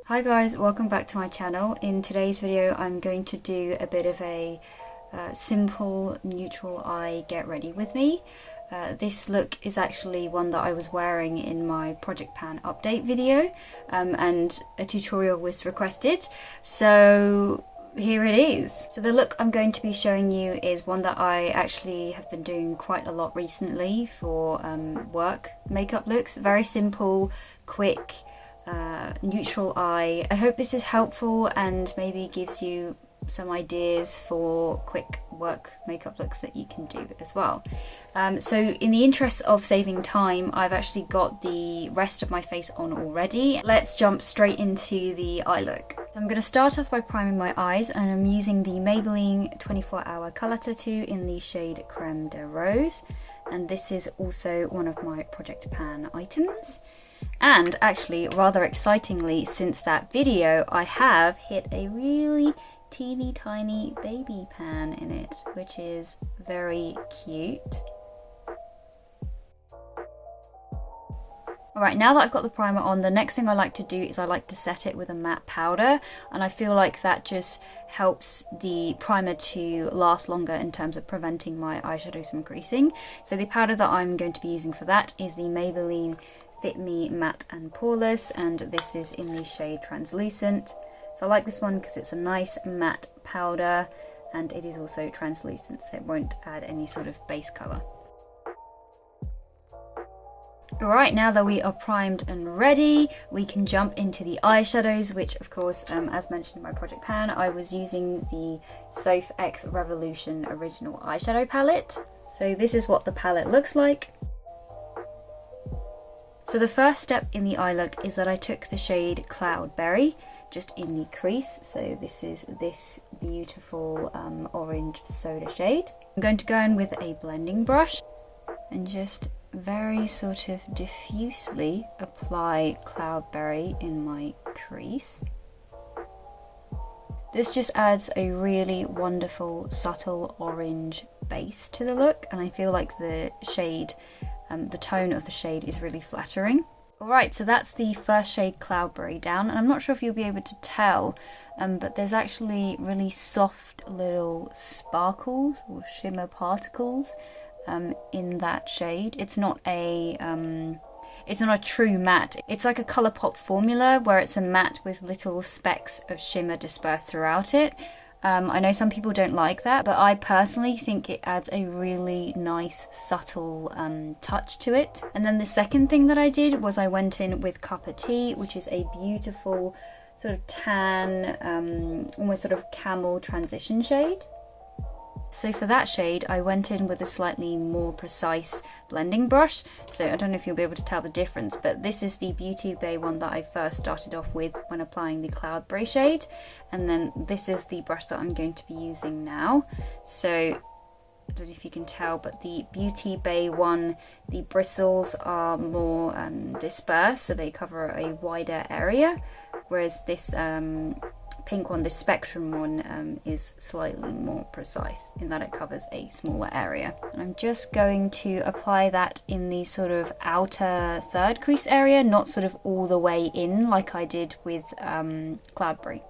Hi guys, welcome back to my channel. In today's video I'm going to do a bit of a simple neutral eye get ready with me. This look is actually one that I was wearing in my Project Pan update video, and a tutorial was requested, so here it is. So the look I'm going to be showing you is one that I actually have been doing quite a lot recently for work makeup looks. Very simple, quick, neutral eye. I hope this is helpful and maybe gives you some ideas for quick work makeup looks that you can do as well. So in the interest of saving time, I've actually got the rest of my face on already. Let's jump straight into the eye look. So I'm going to start off by priming my eyes, and I'm using the Maybelline 24-Hour Colour Tattoo in the shade Crème de Rose, and this is also one of my Project Pan items. And actually, rather excitingly, since that video, I have hit a really teeny tiny baby pan in it, which is very cute. Alright, now that I've got the primer on, the next thing I like to do is I like to set it with a matte powder, and I feel like that just helps the primer to last longer in terms of preventing my eyeshadows from creasing. So the powder that I'm going to be using for that is the Maybelline Fit Me Matte and Poreless, and this is in the shade Translucent. So I like this one because it's a nice matte powder and it is also translucent, so it won't add any sort of base colour. Alright, now that we are primed and ready, we can jump into the eyeshadows, which of course, as mentioned in my Project Pan, I was using the sophxrevolution original eyeshadow palette. So this is what the palette looks like. So the first step in the eye look is that I took the shade Cloudberry, just in the crease. So this is this beautiful orange soda shade. I'm going to go in with a blending brush and just very sort of diffusely apply Cloudberry in my crease. This just adds a really wonderful subtle orange base to the look, and I feel like the shade, the tone of the shade is really flattering. Alright, so that's the first shade Cloudberry down, and I'm not sure if you'll be able to tell, but there's actually really soft little sparkles or shimmer particles in that shade. It's not a true matte. It's like a Colourpop formula where it's a matte with little specks of shimmer dispersed throughout it. I know some people don't like that, but I personally think it adds a really nice subtle touch to it. And then the second thing that I did was I went in with Cup of Tea, which is a beautiful sort of tan, almost sort of camel transition shade. So for that shade, I went in with a slightly more precise blending brush. So I don't know if you'll be able to tell the difference, but this is the Beauty Bay one that I first started off with when applying the Cloudberry shade. And then this is the brush that I'm going to be using now. So I don't know if you can tell, but the Beauty Bay one, the bristles are more dispersed, so they cover a wider area. Whereas this pink one, this Spectrum one, is slightly more precise in that it covers a smaller area. And I'm just going to apply that in the sort of outer third crease area, not sort of all the way in like I did with Cloudberry.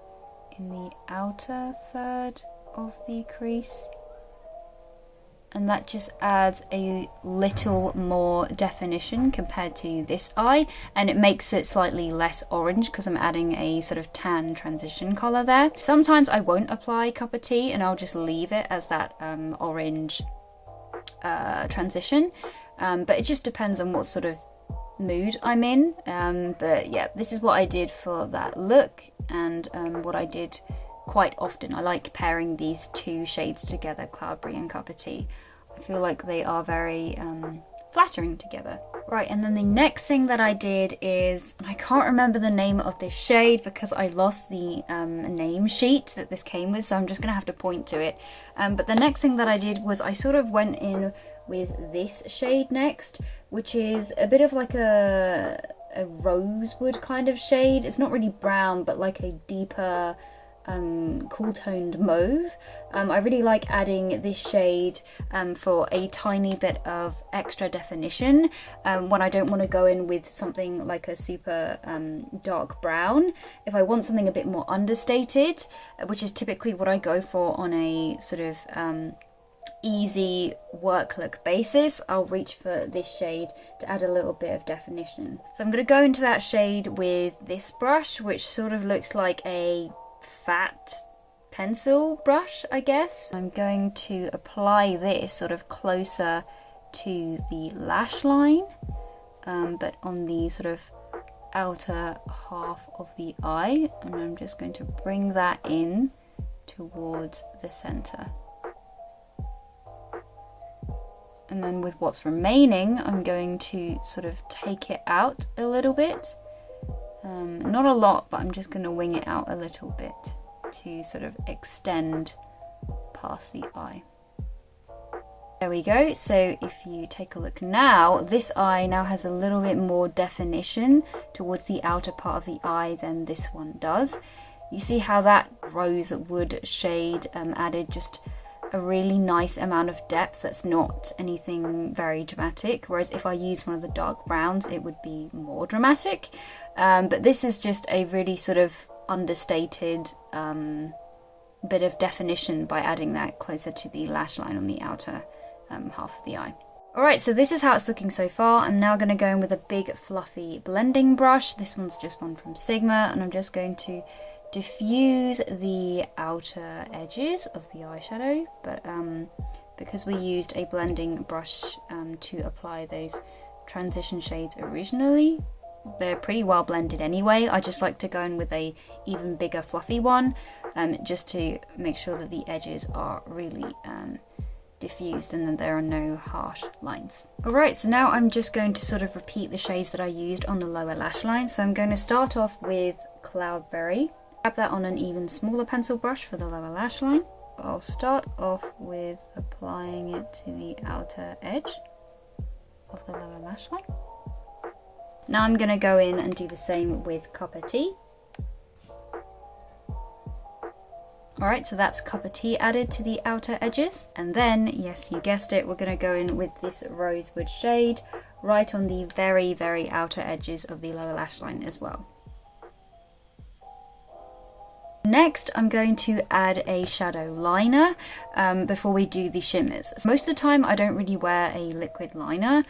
In the outer third of the crease. And that just adds a little more definition compared to this eye, and it makes it slightly less orange because I'm adding a sort of tan transition colour there. Sometimes I won't apply Cup of Tea and I'll just leave it as that orange transition, but it just depends on what sort of mood I'm in. But yeah, this is what I did for that look, and what I did quite often. I like pairing these two shades together, Cloudberry and Cup of Tea. I feel like they are very flattering together. Right, and then the next thing that I did is, and I can't remember the name of this shade because I lost the name sheet that this came with, so I'm just going to have to point to it. But the next thing that I did was I sort of went in with this shade next, which is a bit of like a rosewood kind of shade. It's not really brown, but like a deeper cool toned mauve. I really like adding this shade for a tiny bit of extra definition when I don't want to go in with something like a super dark brown. If I want something a bit more understated, which is typically what I go for on a sort of easy work look basis, I'll reach for this shade to add a little bit of definition. So I'm going to go into that shade with this brush, which sort of looks like a fat pencil brush, I guess. I'm going to apply this sort of closer to the lash line, but on the sort of outer half of the eye, and I'm just going to bring that in towards the center. And then with what's remaining, I'm going to sort of take it out a little bit. Not a lot, but I'm just going to wing it out a little bit to sort of extend past the eye. There we go. So if you take a look now, this eye now has a little bit more definition towards the outer part of the eye than this one does. You see how that rosewood shade added just a really nice amount of depth that's not anything very dramatic, whereas if I use one of the dark browns it would be more dramatic, but this is just a really sort of understated bit of definition by adding that closer to the lash line on the outer half of the eye. Alright, so this is how it's looking so far. I'm now going to go in with a big fluffy blending brush. This one's just one from Sigma, and I'm just going to diffuse the outer edges of the eyeshadow, but because we used a blending brush to apply those transition shades originally, they're pretty well blended anyway. I just like to go in with a even bigger fluffy one, just to make sure that the edges are really diffused and that there are no harsh lines. Alright, so now I'm just going to sort of repeat the shades that I used on the lower lash line. So I'm going to start off with Cloudberry. Grab that on an even smaller pencil brush for the lower lash line. I'll start off with applying it to the outer edge of the lower lash line. Now I'm going to go in and do the same with Copper Tea. Alright, so that's Copper Tea added to the outer edges. And then, yes, you guessed it, we're going to go in with this rosewood shade right on the very, very outer edges of the lower lash line as well. Next, I'm going to add a shadow liner before we do the shimmers. So most of the time I don't really wear a liquid liner,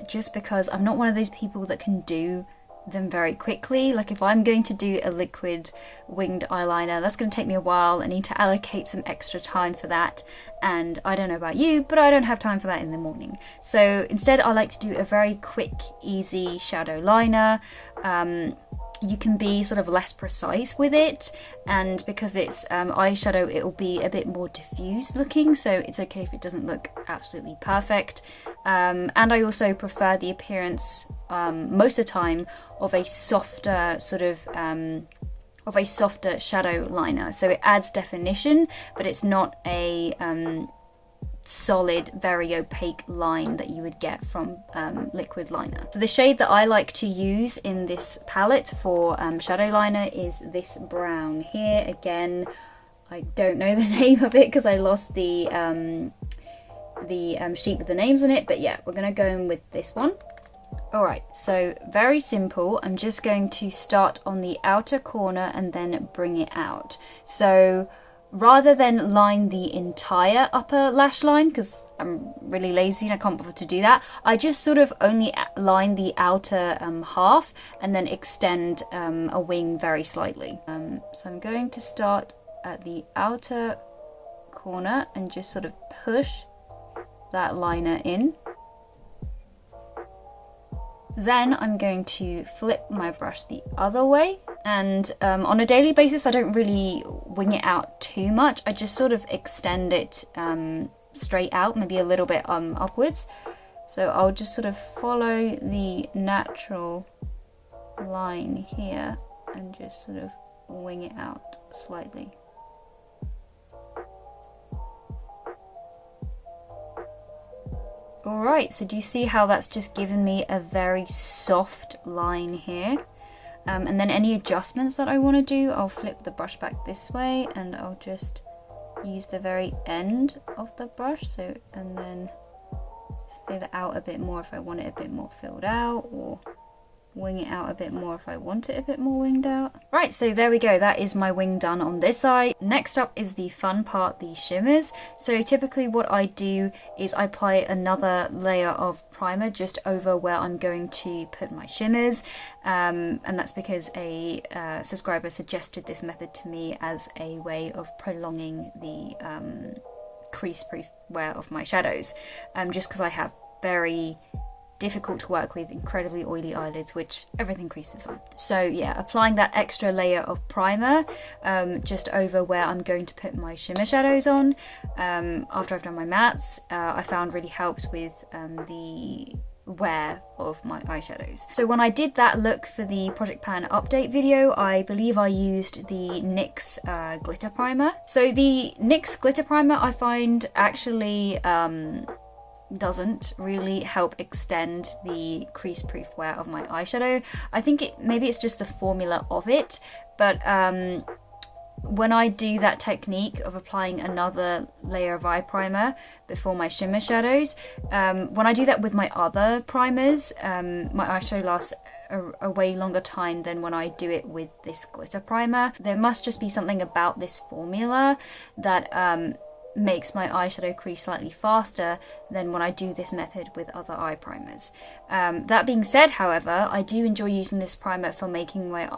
just because I'm not one of those people that can do them very quickly. Like if I'm going to do a liquid winged eyeliner, that's going to take me a while. I need to allocate some extra time for that, and I don't know about you, but I don't have time for that in the morning. So instead I like to do a very quick, easy shadow liner. You can be sort of less precise with it, and because it's eyeshadow, it will be a bit more diffused looking, so it's okay if it doesn't look absolutely perfect. And I also prefer the appearance most of the time of a softer sort of softer shadow liner. So it adds definition, but it's not a solid, very opaque line that you would get from liquid liner. So the shade that I like to use in this palette for shadow liner is this brown here. Again, I don't know the name of it because I lost the sheet with the names on it, but yeah, we're going to go in with this one. Alright, so very simple. I'm just going to start on the outer corner and then bring it out. So rather than line the entire upper lash line, because I'm really lazy and I can't bother to do that, I just sort of only line the outer half and then extend a wing very slightly. So I'm going to start at the outer corner and just sort of push that liner in. Then I'm going to flip my brush the other way, and on a daily basis I don't really wing it out too much. I just sort of extend it straight out, maybe a little bit upwards. So I'll just sort of follow the natural line here and just sort of wing it out slightly. Alright, so do you see how that's just given me a very soft line here? And then any adjustments that I want to do, I'll flip the brush back this way and I'll just use the very end of the brush, so, and then fill it out a bit more if I want it a bit more filled out, or wing it out a bit more if I want it a bit more winged out. Right, so there we go, that is my wing done on this side. Next up is the fun part, the shimmers. So typically what I do is I apply another layer of primer just over where I'm going to put my shimmers, and that's because a subscriber suggested this method to me as a way of prolonging the crease proof wear of my shadows, just because I have very difficult to work with, incredibly oily eyelids, which everything creases on. So yeah, applying that extra layer of primer just over where I'm going to put my shimmer shadows on after I've done my mattes, I found really helps with the wear of my eyeshadows. So when I did that look for the Project Pan update video, I believe I used the NYX glitter primer. So the NYX glitter primer I find actually doesn't really help extend the crease proof wear of my eyeshadow. I think maybe it's just the formula of it, but when I do that technique of applying another layer of eye primer before my shimmer shadows, when I do that with my other primers, my eyeshadow lasts a way longer time than when I do it with this glitter primer. There must just be something about this formula that makes my eyeshadow crease slightly faster than when I do this method with other eye primers. That being said, however, I do enjoy using this primer for making my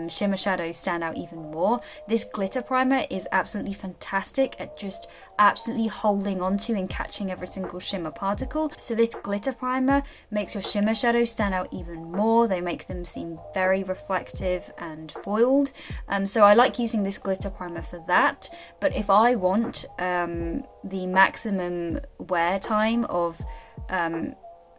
shimmer shadows stand out even more. This glitter primer is absolutely fantastic at just absolutely holding onto and catching every single shimmer particle. So this glitter primer makes your shimmer shadows stand out even more. They make them seem very reflective and foiled. So I like using this glitter primer for that. But if I want the maximum wear time of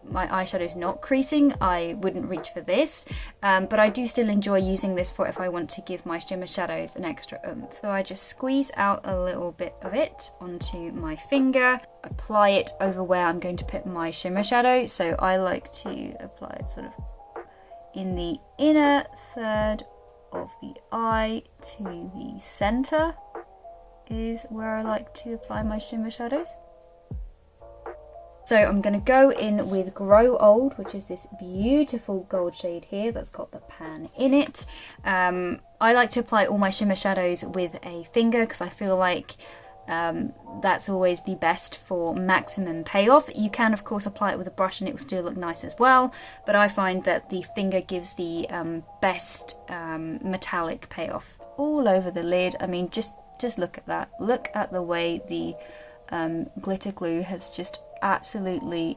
my eyeshadows not creasing, I wouldn't reach for this, but I do still enjoy using this for if I want to give my shimmer shadows an extra oomph. So I just squeeze out a little bit of it onto my finger, apply it over where I'm going to put my shimmer shadow. So I like to apply it sort of in the inner third of the eye to the center is where I like to apply my shimmer shadows. So I'm going to go in with Grow Old, which is this beautiful gold shade here that's got the pan in it. I like to apply all my shimmer shadows with a finger because I feel like that's always the best for maximum payoff. You can of course apply it with a brush and it will still look nice as well, but I find that the finger gives the best metallic payoff all over the lid. I mean, just look at that. Look at the way the glitter glue has just absolutely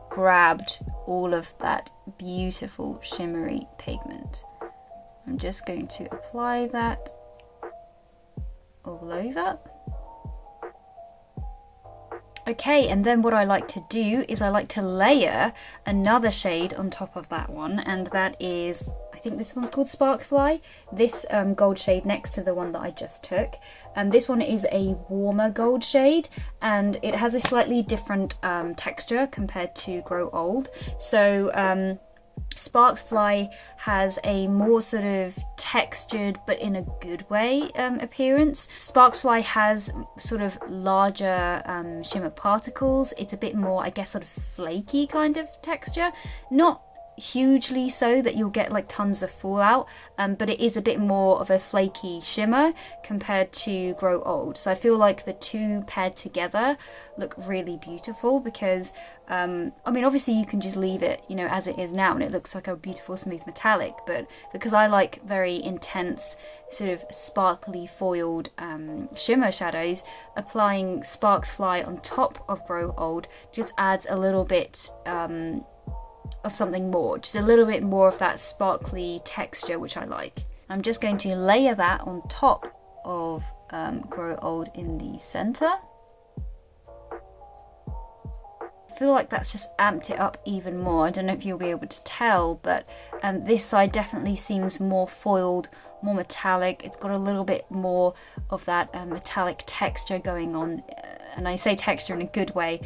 grabbed all of that beautiful shimmery pigment. I'm just going to apply that all over. Okay, and then what I like to do is I like to layer another shade on top of that one, and that is, I think this one's called Sparkfly, this gold shade next to the one that I just took. This one is a warmer gold shade and it has a slightly different texture compared to Grow Old. So Sparkfly has a more sort of textured but in a good way appearance. Sparkfly has sort of larger shimmer particles. It's a bit more, I guess, sort of flaky kind of texture. Not hugely so that you'll get like tons of fallout, but it is a bit more of a flaky shimmer compared to Grow Old. So I feel like the two paired together look really beautiful because I mean, obviously you can just leave it, you know, as it is now and it looks like a beautiful smooth metallic, but because I like very intense sort of sparkly foiled shimmer shadows, applying Sparkfly on top of Grow Old just adds a little bit of something more, just a little bit more of that sparkly texture, which I like. I'm just going to layer that on top of Grow Old in the center. I feel like that's just amped it up even more. I don't know if you'll be able to tell, but this side definitely seems more foiled, more metallic. It's got a little bit more of that metallic texture going on, and I say texture in a good way,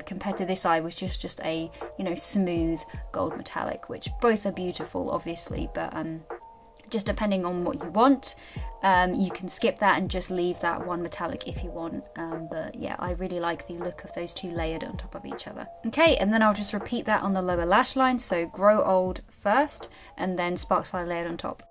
compared to this eye, which is just a, you know, smooth gold metallic, which both are beautiful, obviously, but just depending on what you want, you can skip that and just leave that one metallic if you want. But yeah, I really like the look of those two layered on top of each other. Okay, and then I'll just repeat that on the lower lash line. So Grow Old first, and then Sparksfly layered on top.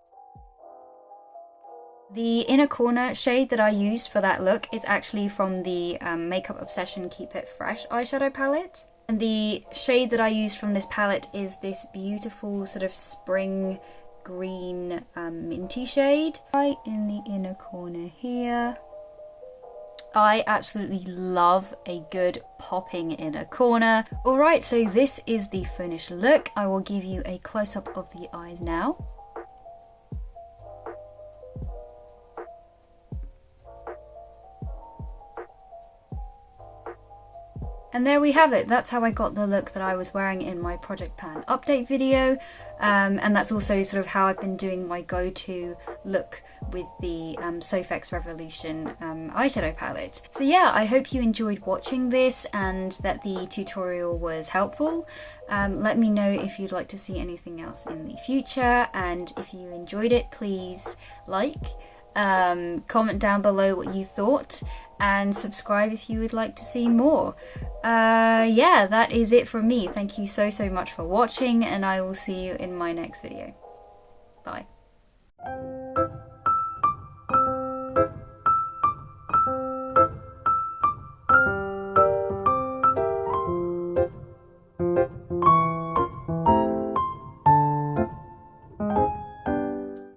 The inner corner shade that I used for that look is actually from the Makeup Obsession Keep It Fresh eyeshadow palette. And the shade that I used from this palette is this beautiful sort of spring green minty shade right in the inner corner here. I absolutely love a good popping inner corner. Alright, so this is the finished look. I will give you a close-up of the eyes now. And there we have it. That's how I got the look that I was wearing in my Project Pan update video. And that's also sort of how I've been doing my go-to look with the sophxrevolution eyeshadow palette. So yeah, I hope you enjoyed watching this and that the tutorial was helpful. Let me know if you'd like to see anything else in the future, and if you enjoyed it, please like, comment down below what you thought, and subscribe if you would like to see more. Yeah, that is it from me. Thank you so much for watching, and I will see you in my next video. Bye.